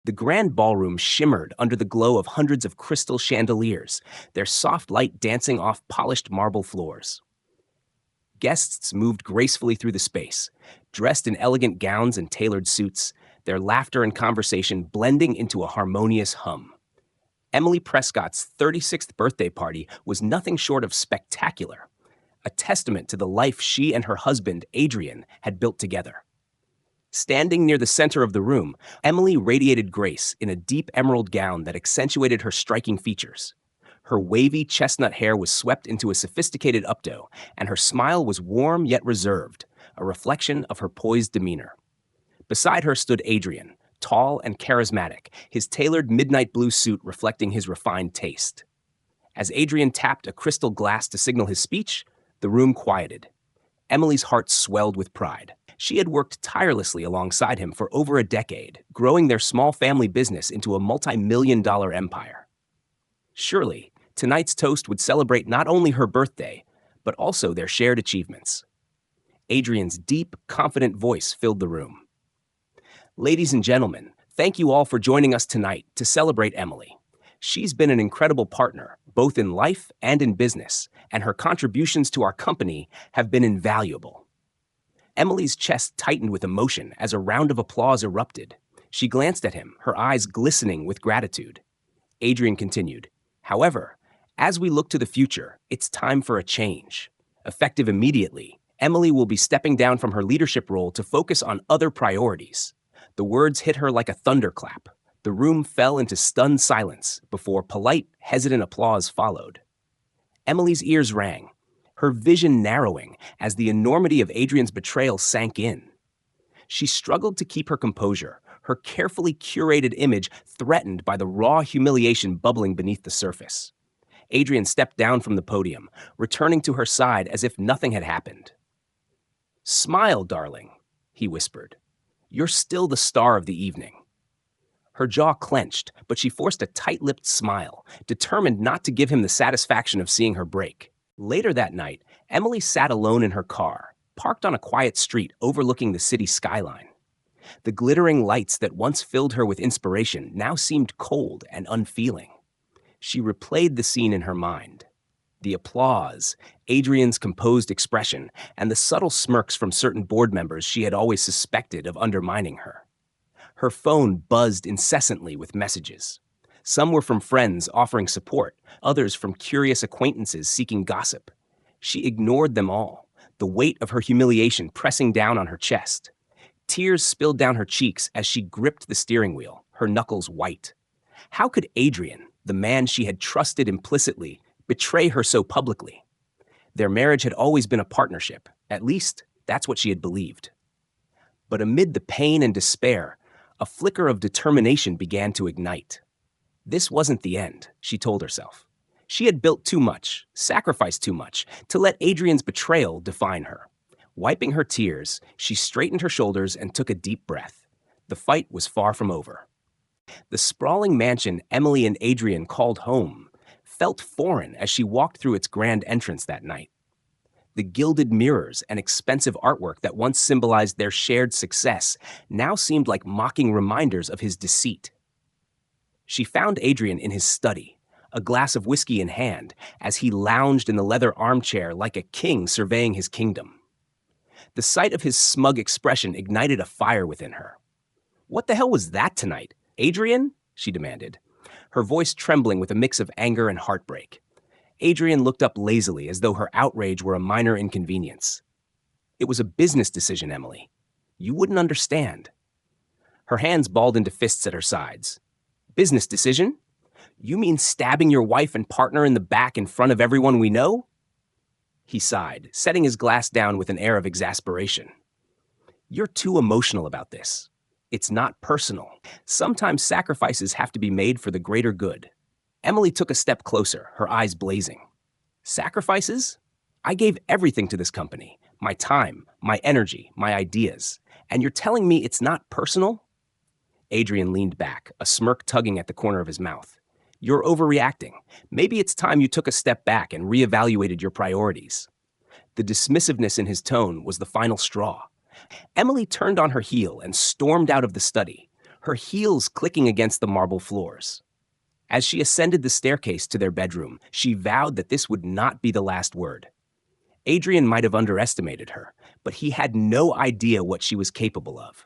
The grand ballroom shimmered under the glow of hundreds of crystal chandeliers, their soft light dancing off polished marble floors. Guests moved gracefully through the space, dressed in elegant gowns and tailored suits, their laughter and conversation blending into a harmonious hum. Emily Prescott's 36th birthday party was nothing short of spectacular, a testament to the life she and her husband, Adrian, had built together. Standing near the center of the room, Emily radiated grace in a deep emerald gown that accentuated her striking features. Her wavy chestnut hair was swept into a sophisticated updo, and her smile was warm yet reserved, a reflection of her poised demeanor. Beside her stood Adrian, tall and charismatic, his tailored midnight blue suit reflecting his refined taste. As Adrian tapped a crystal glass to signal his speech, the room quieted. Emily's heart swelled with pride. She had worked tirelessly alongside him for over a decade, growing their small family business into a multi-million-dollar empire. Surely, tonight's toast would celebrate not only her birthday, but also their shared achievements. Adrian's deep, confident voice filled the room. Ladies and gentlemen, thank you all for joining us tonight to celebrate Emily. She's been an incredible partner, both in life and in business, and her contributions to our company have been invaluable. Emily's chest tightened with emotion as a round of applause erupted. She glanced at him, her eyes glistening with gratitude. Adrian continued, "However, as we look to the future, it's time for a change. Effective immediately, Emily will be stepping down from her leadership role to focus on other priorities." The words hit her like a thunderclap. The room fell into stunned silence before polite, hesitant applause followed. Emily's ears rang, her vision narrowing as the enormity of Adrian's betrayal sank in. She struggled to keep her composure, her carefully curated image threatened by the raw humiliation bubbling beneath the surface. Adrian stepped down from the podium, returning to her side as if nothing had happened. "Smile, darling," he whispered. "You're still the star of the evening." Her jaw clenched, but she forced a tight-lipped smile, determined not to give him the satisfaction of seeing her break. Later that night, Emily sat alone in her car, parked on a quiet street overlooking the city skyline. The glittering lights that once filled her with inspiration now seemed cold and unfeeling. She replayed the scene in her mind. The applause, Adrian's composed expression, and the subtle smirks from certain board members she had always suspected of undermining her. Her phone buzzed incessantly with messages. Some were from friends offering support, others from curious acquaintances seeking gossip. She ignored them all, the weight of her humiliation pressing down on her chest. Tears spilled down her cheeks as she gripped the steering wheel, her knuckles white. How could Adrian, the man she had trusted implicitly, betray her so publicly? Their marriage had always been a partnership, at least that's what she had believed. But amid the pain and despair, a flicker of determination began to ignite. This wasn't the end, she told herself. She had built too much, sacrificed too much, to let Adrian's betrayal define her. Wiping her tears, she straightened her shoulders and took a deep breath. The fight was far from over. The sprawling mansion Emily and Adrian called home felt foreign as she walked through its grand entrance that night. The gilded mirrors and expensive artwork that once symbolized their shared success now seemed like mocking reminders of his deceit. She found Adrian in his study, a glass of whiskey in hand, as he lounged in the leather armchair like a king surveying his kingdom. The sight of his smug expression ignited a fire within her. "What the hell was that tonight, Adrian?" she demanded, her voice trembling with a mix of anger and heartbreak. Adrian looked up lazily as though her outrage were a minor inconvenience. "It was a business decision, Emily. You wouldn't understand." Her hands balled into fists at her sides. "Business decision? You mean stabbing your wife and partner in the back in front of everyone we know?" He sighed, setting his glass down with an air of exasperation. "You're too emotional about this. It's not personal. Sometimes sacrifices have to be made for the greater good." Emily took a step closer, her eyes blazing. "Sacrifices? I gave everything to this company. My time, my energy, my ideas. And you're telling me it's not personal?" Adrian leaned back, a smirk tugging at the corner of his mouth. "You're overreacting. Maybe it's time you took a step back and reevaluated your priorities." The dismissiveness in his tone was the final straw. Emily turned on her heel and stormed out of the study, her heels clicking against the marble floors. As she ascended the staircase to their bedroom, she vowed that this would not be the last word. Adrian might have underestimated her, but he had no idea what she was capable of.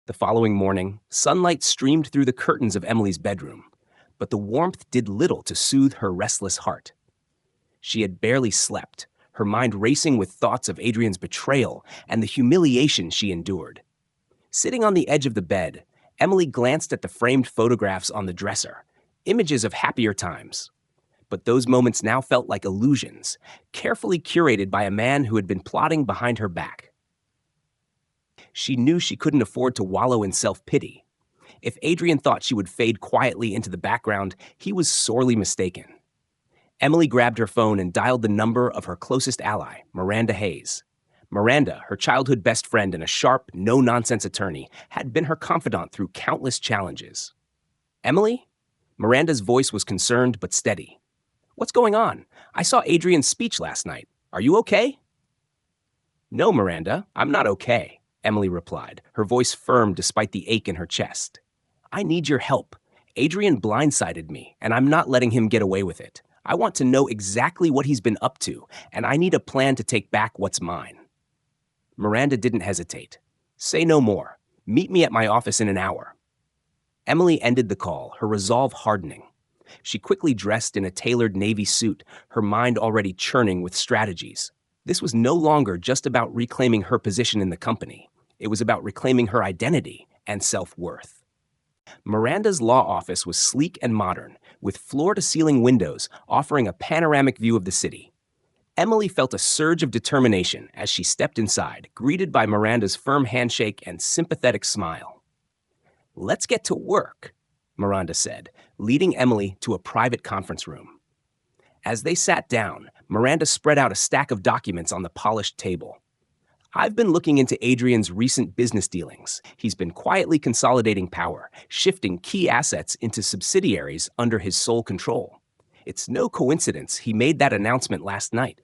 The following morning, sunlight streamed through the curtains of Emily's bedroom, but the warmth did little to soothe her restless heart. She had barely slept, her mind racing with thoughts of Adrian's betrayal and the humiliation she endured. Sitting on the edge of the bed, Emily glanced at the framed photographs on the dresser, images of happier times. But those moments now felt like illusions, carefully curated by a man who had been plotting behind her back. She knew she couldn't afford to wallow in self-pity. If Adrian thought she would fade quietly into the background, he was sorely mistaken. Emily grabbed her phone and dialed the number of her closest ally, Miranda Hayes. Miranda, her childhood best friend and a sharp, no-nonsense attorney, had been her confidant through countless challenges. "Emily?" Miranda's voice was concerned but steady. "What's going on? I saw Adrian's speech last night. Are you okay?" "No, Miranda, I'm not okay," Emily replied, her voice firm despite the ache in her chest. "I need your help. Adrian blindsided me, and I'm not letting him get away with it. I want to know exactly what he's been up to, and I need a plan to take back what's mine." Miranda didn't hesitate. "Say no more. Meet me at my office in an hour." Emily ended the call, her resolve hardening. She quickly dressed in a tailored navy suit, her mind already churning with strategies. This was no longer just about reclaiming her position in the company. It was about reclaiming her identity and self-worth. Miranda's law office was sleek and modern, with floor-to-ceiling windows offering a panoramic view of the city. Emily felt a surge of determination as she stepped inside, greeted by Miranda's firm handshake and sympathetic smile. "Let's get to work," Miranda said, leading Emily to a private conference room. As they sat down, Miranda spread out a stack of documents on the polished table. "I've been looking into Adrian's recent business dealings. He's been quietly consolidating power, shifting key assets into subsidiaries under his sole control. It's no coincidence he made that announcement last night.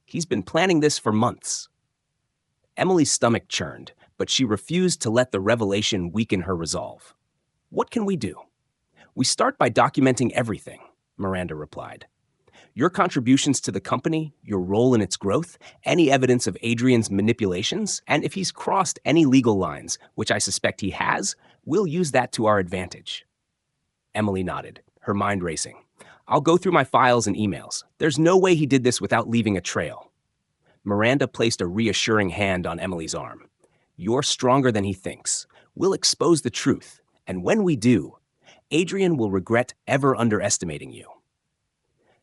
He's been planning this for months." Emily's stomach churned, but she refused to let the revelation weaken her resolve. "What can we do?" "We start by documenting everything," Miranda replied. "Your contributions to the company, your role in its growth, any evidence of Adrian's manipulations, and if he's crossed any legal lines, which I suspect he has, we'll use that to our advantage." Emily nodded, her mind racing. "I'll go through my files and emails. There's no way he did this without leaving a trail." Miranda placed a reassuring hand on Emily's arm. "You're stronger than he thinks. We'll expose the truth, and when we do, Adrian will regret ever underestimating you."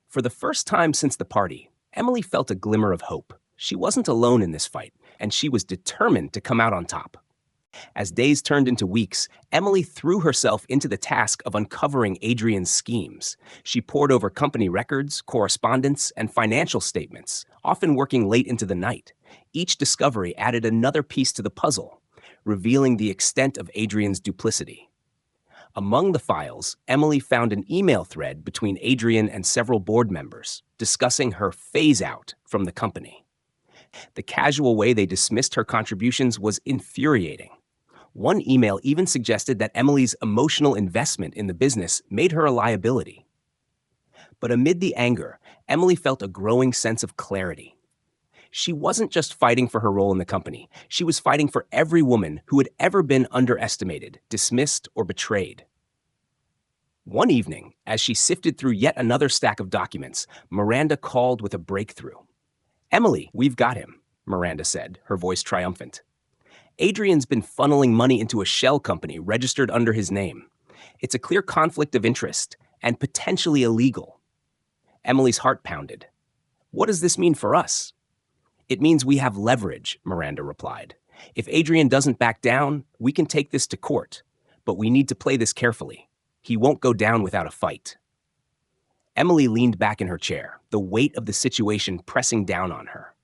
For the first time since the party, Emily felt a glimmer of hope. She wasn't alone in this fight, and she was determined to come out on top. As days turned into weeks, Emily threw herself into the task of uncovering Adrian's schemes. She pored over company records, correspondence, and financial statements, often working late into the night. Each discovery added another piece to the puzzle, revealing the extent of Adrian's duplicity. Among the files, Emily found an email thread between Adrian and several board members, discussing her phase-out from the company. The casual way they dismissed her contributions was infuriating. One email even suggested that Emily's emotional investment in the business made her a liability. But amid the anger, Emily felt a growing sense of clarity. She wasn't just fighting for her role in the company. She was fighting for every woman who had ever been underestimated, dismissed, or betrayed. One evening, as she sifted through yet another stack of documents, Miranda called with a breakthrough. "Emily, we've got him," Miranda said, her voice triumphant. "Adrian's been funneling money into a shell company registered under his name. It's a clear conflict of interest and potentially illegal." Emily's heart pounded. "What does this mean for us?" "It means we have leverage," Miranda replied. "If Adrian doesn't back down, we can take this to court. But we need to play this carefully. He won't go down without a fight." Emily leaned back in her chair, the weight of the situation pressing down on her.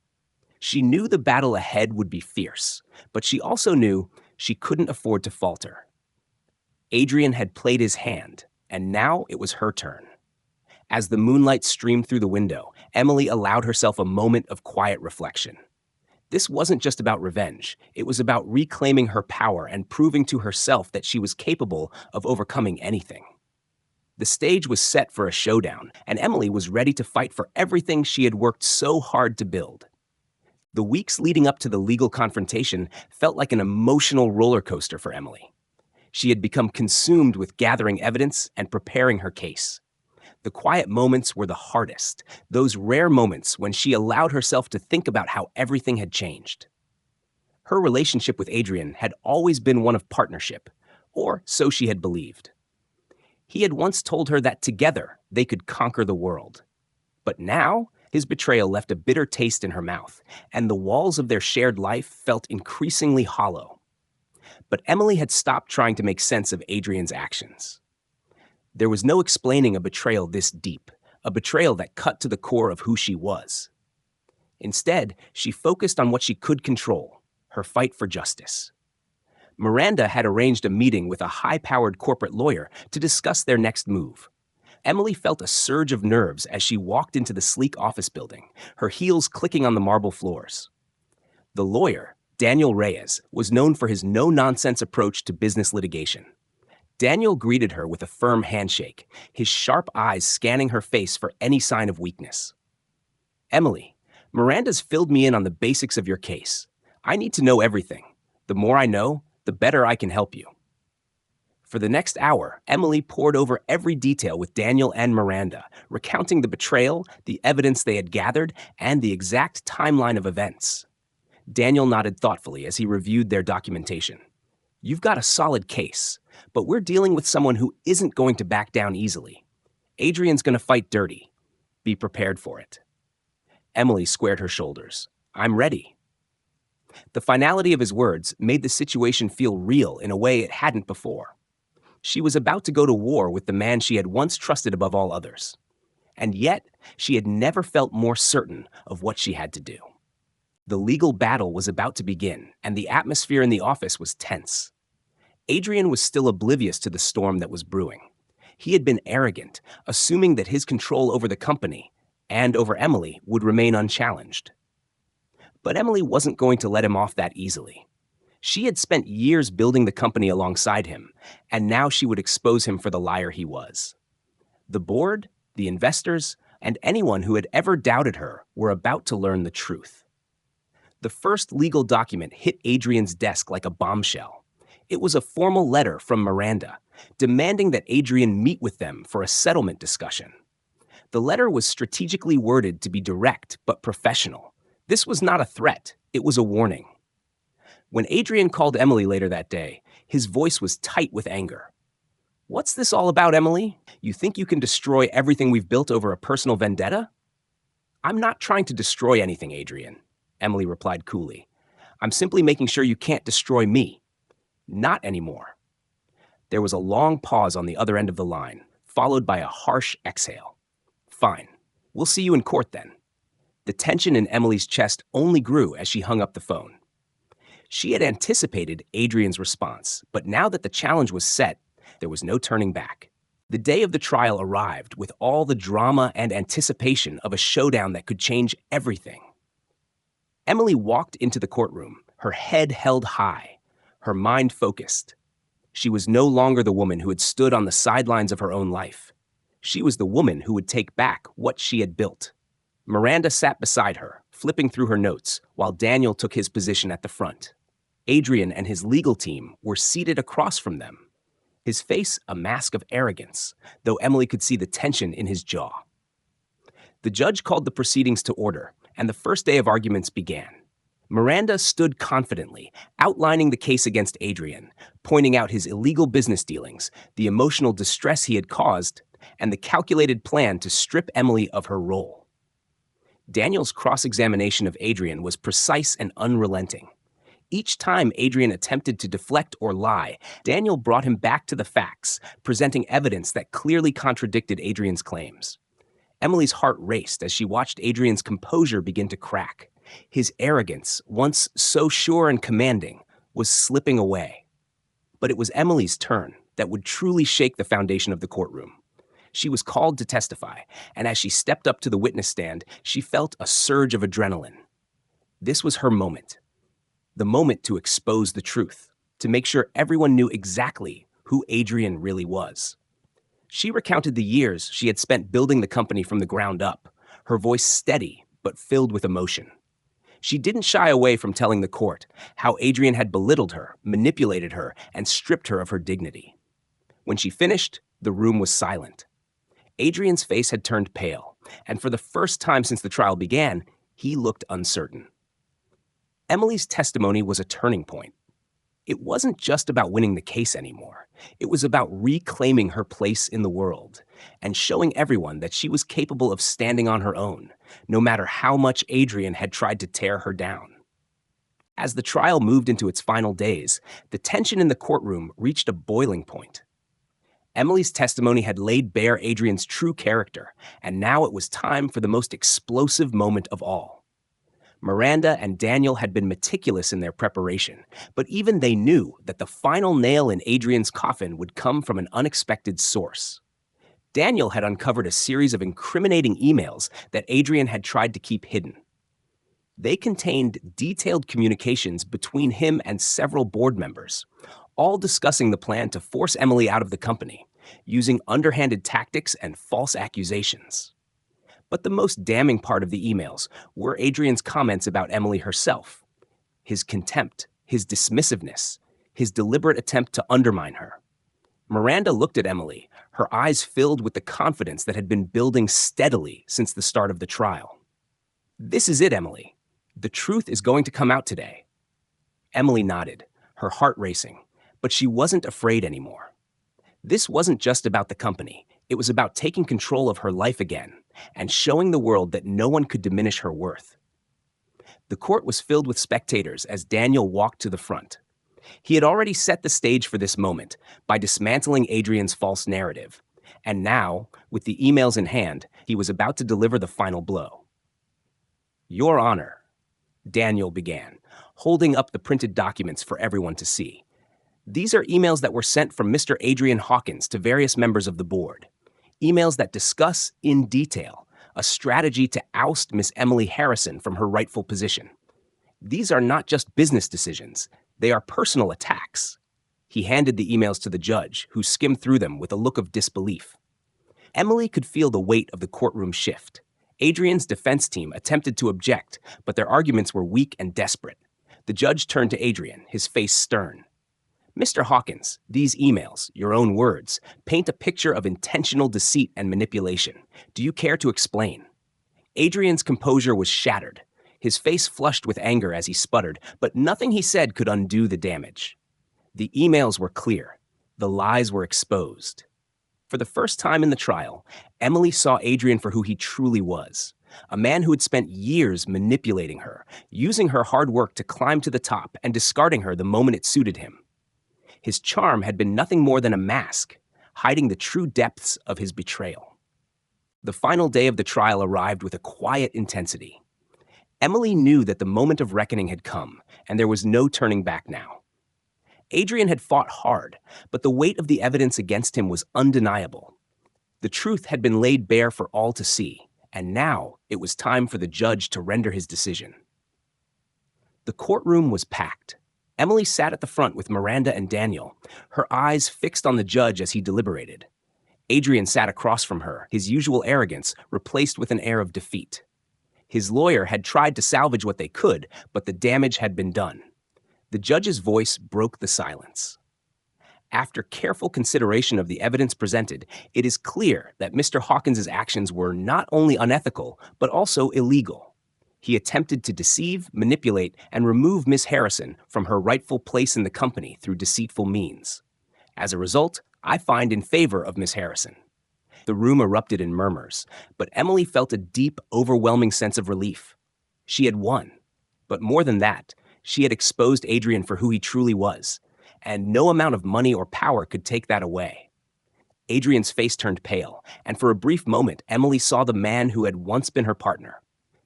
She knew the battle ahead would be fierce, but she also knew she couldn't afford to falter. Adrian had played his hand, and now it was her turn. As the moonlight streamed through the window, Emily allowed herself a moment of quiet reflection. This wasn't just about revenge, it was about reclaiming her power and proving to herself that she was capable of overcoming anything. The stage was set for a showdown, and Emily was ready to fight for everything she had worked so hard to build. The weeks leading up to the legal confrontation felt like an emotional roller coaster for Emily. She had become consumed with gathering evidence and preparing her case. The quiet moments were the hardest, those rare moments when she allowed herself to think about how everything had changed. Her relationship with Adrian had always been one of partnership, or so she had believed. He had once told her that together they could conquer the world. But now, his betrayal left a bitter taste in her mouth, and the walls of their shared life felt increasingly hollow. But Emily had stopped trying to make sense of Adrian's actions. There was no explaining a betrayal this deep, a betrayal that cut to the core of who she was. Instead, she focused on what she could control, her fight for justice. Miranda had arranged a meeting with a high-powered corporate lawyer to discuss their next move. Emily felt a surge of nerves as she walked into the sleek office building, her heels clicking on the marble floors. The lawyer, Daniel Reyes, was known for his no-nonsense approach to business litigation. Daniel greeted her with a firm handshake, his sharp eyes scanning her face for any sign of weakness. "Emily, Miranda's filled me in on the basics of your case. I need to know everything. The more I know, the better I can help you." For the next hour, Emily pored over every detail with Daniel and Miranda, recounting the betrayal, the evidence they had gathered, and the exact timeline of events. Daniel nodded thoughtfully as he reviewed their documentation. "You've got a solid case, but we're dealing with someone who isn't going to back down easily. Adrian's going to fight dirty. Be prepared for it." Emily squared her shoulders. "I'm ready." The finality of his words made the situation feel real in a way it hadn't before. She was about to go to war with the man she had once trusted above all others. And yet, she had never felt more certain of what she had to do. The legal battle was about to begin, and the atmosphere in the office was tense. Adrian was still oblivious to the storm that was brewing. He had been arrogant, assuming that his control over the company and over Emily would remain unchallenged. But Emily wasn't going to let him off that easily. She had spent years building the company alongside him, and now she would expose him for the liar he was. The board, the investors, and anyone who had ever doubted her were about to learn the truth. The first legal document hit Adrian's desk like a bombshell. It was a formal letter from Miranda, demanding that Adrian meet with them for a settlement discussion. The letter was strategically worded to be direct but professional. This was not a threat, it was a warning. When Adrian called Emily later that day, his voice was tight with anger. "What's this all about, Emily? You think you can destroy everything we've built over a personal vendetta?" "I'm not trying to destroy anything, Adrian," Emily replied coolly. "I'm simply making sure you can't destroy me. Not anymore." There was a long pause on the other end of the line, followed by a harsh exhale. "Fine. We'll see you in court then." The tension in Emily's chest only grew as she hung up the phone. She had anticipated Adrian's response, but now that the challenge was set, there was no turning back. The day of the trial arrived with all the drama and anticipation of a showdown that could change everything. Emily walked into the courtroom, her head held high, her mind focused. She was no longer the woman who had stood on the sidelines of her own life. She was the woman who would take back what she had built. Miranda sat beside her, flipping through her notes, while Daniel took his position at the front. Adrian and his legal team were seated across from them, his face a mask of arrogance, though Emily could see the tension in his jaw. The judge called the proceedings to order, and the first day of arguments began. Miranda stood confidently, outlining the case against Adrian, pointing out his illegal business dealings, the emotional distress he had caused, and the calculated plan to strip Emily of her role. Daniel's cross-examination of Adrian was precise and unrelenting. Each time Adrian attempted to deflect or lie, Daniel brought him back to the facts, presenting evidence that clearly contradicted Adrian's claims. Emily's heart raced as she watched Adrian's composure begin to crack. His arrogance, once so sure and commanding, was slipping away. But it was Emily's turn that would truly shake the foundation of the courtroom. She was called to testify, and as she stepped up to the witness stand, she felt a surge of adrenaline. This was her moment, the moment to expose the truth, to make sure everyone knew exactly who Adrian really was. She recounted the years she had spent building the company from the ground up, her voice steady but filled with emotion. She didn't shy away from telling the court how Adrian had belittled her, manipulated her, and stripped her of her dignity. When she finished, the room was silent. Adrian's face had turned pale, and for the first time since the trial began, he looked uncertain. Emily's testimony was a turning point. It wasn't just about winning the case anymore. It was about reclaiming her place in the world and showing everyone that she was capable of standing on her own, no matter how much Adrian had tried to tear her down. As the trial moved into its final days, the tension in the courtroom reached a boiling point. Emily's testimony had laid bare Adrian's true character, and now it was time for the most explosive moment of all. Miranda and Daniel had been meticulous in their preparation, but even they knew that the final nail in Adrian's coffin would come from an unexpected source. Daniel had uncovered a series of incriminating emails that Adrian had tried to keep hidden. They contained detailed communications between him and several board members, all discussing the plan to force Emily out of the company, using underhanded tactics and false accusations. But the most damning part of the emails were Adrian's comments about Emily herself. His contempt, his dismissiveness, his deliberate attempt to undermine her. Miranda looked at Emily, her eyes filled with the confidence that had been building steadily since the start of the trial. "This is it, Emily. The truth is going to come out today." Emily nodded, her heart racing, but she wasn't afraid anymore. This wasn't just about the company. It was about taking control of her life again and showing the world that no one could diminish her worth. The court was filled with spectators as Daniel walked to the front. He had already set the stage for this moment by dismantling Adrian's false narrative, and now, with the emails in hand, he was about to deliver the final blow. "Your Honor," Daniel began, holding up the printed documents for everyone to see. "These are emails that were sent from Mr. Adrian Hawkins to various members of the board. Emails that discuss, in detail, a strategy to oust Miss Emily Harrison from her rightful position. These are not just business decisions, they are personal attacks." He handed the emails to the judge, who skimmed through them with a look of disbelief. Emily could feel the weight of the courtroom shift. Adrian's defense team attempted to object, but their arguments were weak and desperate. The judge turned to Adrian, his face stern. "Mr. Hawkins, these emails, your own words, paint a picture of intentional deceit and manipulation. Do you care to explain?" Adrian's composure was shattered. His face flushed with anger as he sputtered, but nothing he said could undo the damage. The emails were clear. The lies were exposed. For the first time in the trial, Emily saw Adrian for who he truly was, a man who had spent years manipulating her, using her hard work to climb to the top and discarding her the moment it suited him. His charm had been nothing more than a mask, hiding the true depths of his betrayal. The final day of the trial arrived with a quiet intensity. Emily knew that the moment of reckoning had come, and there was no turning back now. Adrian had fought hard, but the weight of the evidence against him was undeniable. The truth had been laid bare for all to see, and now it was time for the judge to render his decision. The courtroom was packed. Emily sat at the front with Miranda and Daniel, her eyes fixed on the judge as he deliberated. Adrian sat across from her, his usual arrogance replaced with an air of defeat. His lawyer had tried to salvage what they could, but the damage had been done. The judge's voice broke the silence. After careful consideration of the evidence presented, it is clear that Mr. Hawkins' actions were not only unethical, but also illegal. He attempted to deceive, manipulate, and remove Miss Harrison from her rightful place in the company through deceitful means. As a result, I find in favor of Miss Harrison. The room erupted in murmurs, but Emily felt a deep, overwhelming sense of relief. She had won. But more than that, she had exposed Adrian for who he truly was, and no amount of money or power could take that away. Adrian's face turned pale, and for a brief moment, Emily saw the man who had once been her partner.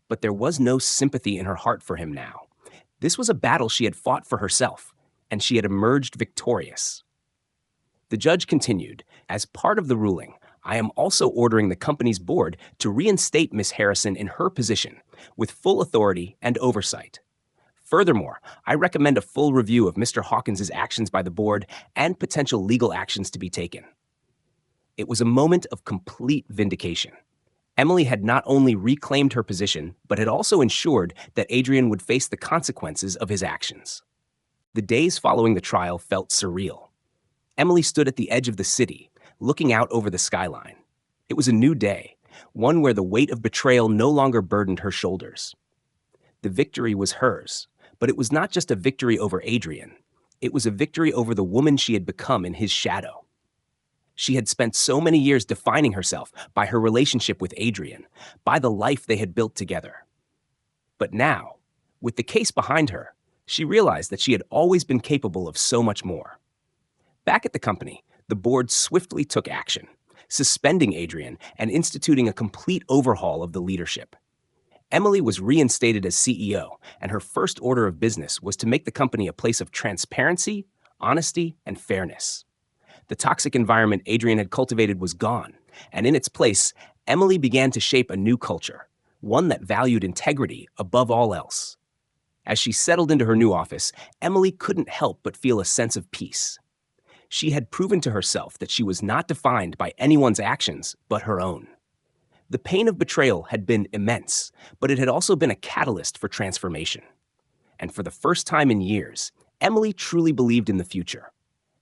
But there was no sympathy in her heart for him now. This was a battle she had fought for herself, and she had emerged victorious. The judge continued, "As part of the ruling, I am also ordering the company's board to reinstate Miss Harrison in her position with full authority and oversight. Furthermore, I recommend a full review of Mr. Hawkins's actions by the board and potential legal actions to be taken. It was a moment of complete vindication. Emily had not only reclaimed her position, but had also ensured that Adrian would face the consequences of his actions. The days following the trial felt surreal. Emily stood at the edge of the city, looking out over the skyline. It was a new day, one where the weight of betrayal no longer burdened her shoulders. The victory was hers, but it was not just a victory over Adrian. It was a victory over the woman she had become in his shadow. She had spent so many years defining herself by her relationship with Adrian, by the life they had built together. But now, with the case behind her, she realized that she had always been capable of so much more. Back at the company, the board swiftly took action, suspending Adrian and instituting a complete overhaul of the leadership. Emily was reinstated as CEO, and her first order of business was to make the company a place of transparency, honesty, and fairness. The toxic environment Adrian had cultivated was gone, and in its place, Emily began to shape a new culture, one that valued integrity above all else. As she settled into her new office, Emily couldn't help but feel a sense of peace. She had proven to herself that she was not defined by anyone's actions but her own. The pain of betrayal had been immense, but it had also been a catalyst for transformation. And for the first time in years, Emily truly believed in the future.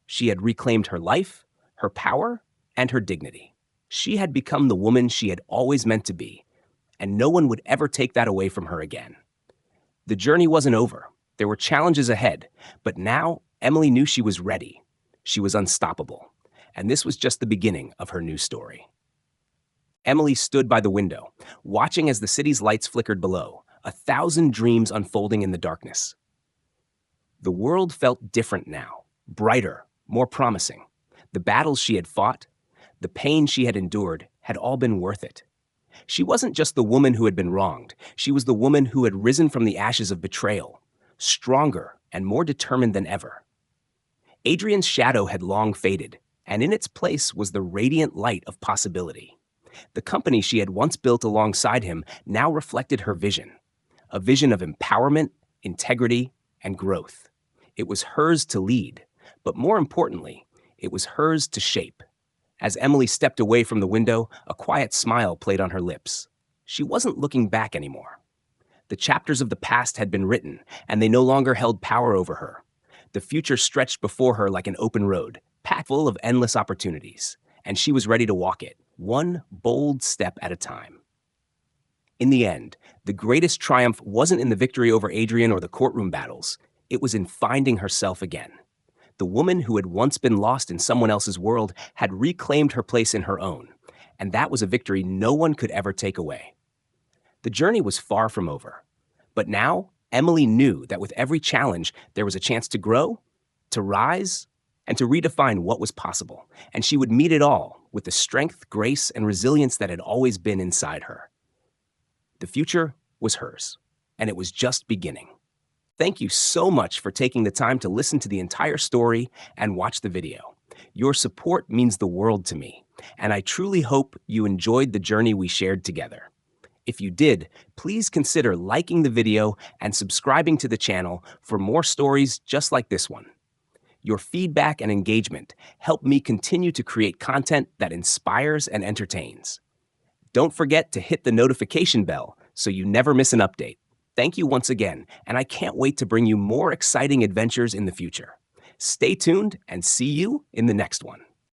She had reclaimed her life, her power, and her dignity. She had become the woman she had always meant to be, and no one would ever take that away from her again. The journey wasn't over. There were challenges ahead, but now Emily knew she was ready. She was unstoppable, and this was just the beginning of her new story. Emily stood by the window, watching as the city's lights flickered below, 1,000 dreams unfolding in the darkness. The world felt different now, brighter, more promising. The battles she had fought, the pain she had endured, had all been worth it. She wasn't just the woman who had been wronged. She was the woman who had risen from the ashes of betrayal, stronger and more determined than ever. Adrian's shadow had long faded, and in its place was the radiant light of possibility. The company she had once built alongside him now reflected her vision, a vision of empowerment, integrity, and growth. It was hers to lead, but more importantly, it was hers to shape. As Emily stepped away from the window, a quiet smile played on her lips. She wasn't looking back anymore. The chapters of the past had been written, and they no longer held power over her. The future stretched before her like an open road, packed full of endless opportunities, and she was ready to walk it, one bold step at a time. In the end, the greatest triumph wasn't in the victory over Adrian or the courtroom battles. It was in finding herself again. The woman who had once been lost in someone else's world had reclaimed her place in her own, and that was a victory no one could ever take away. The journey was far from over, but now Emily knew that with every challenge, there was a chance to grow, to rise, and to redefine what was possible, and she would meet it all with the strength, grace, and resilience that had always been inside her. The future was hers, and it was just beginning. Thank you so much for taking the time to listen to the entire story and watch the video. Your support means the world to me, and I truly hope you enjoyed the journey we shared together. If you did, please consider liking the video and subscribing to the channel for more stories just like this one. Your feedback and engagement help me continue to create content that inspires and entertains. Don't forget to hit the notification bell so you never miss an update. Thank you once again, and I can't wait to bring you more exciting adventures in the future. Stay tuned and see you in the next one.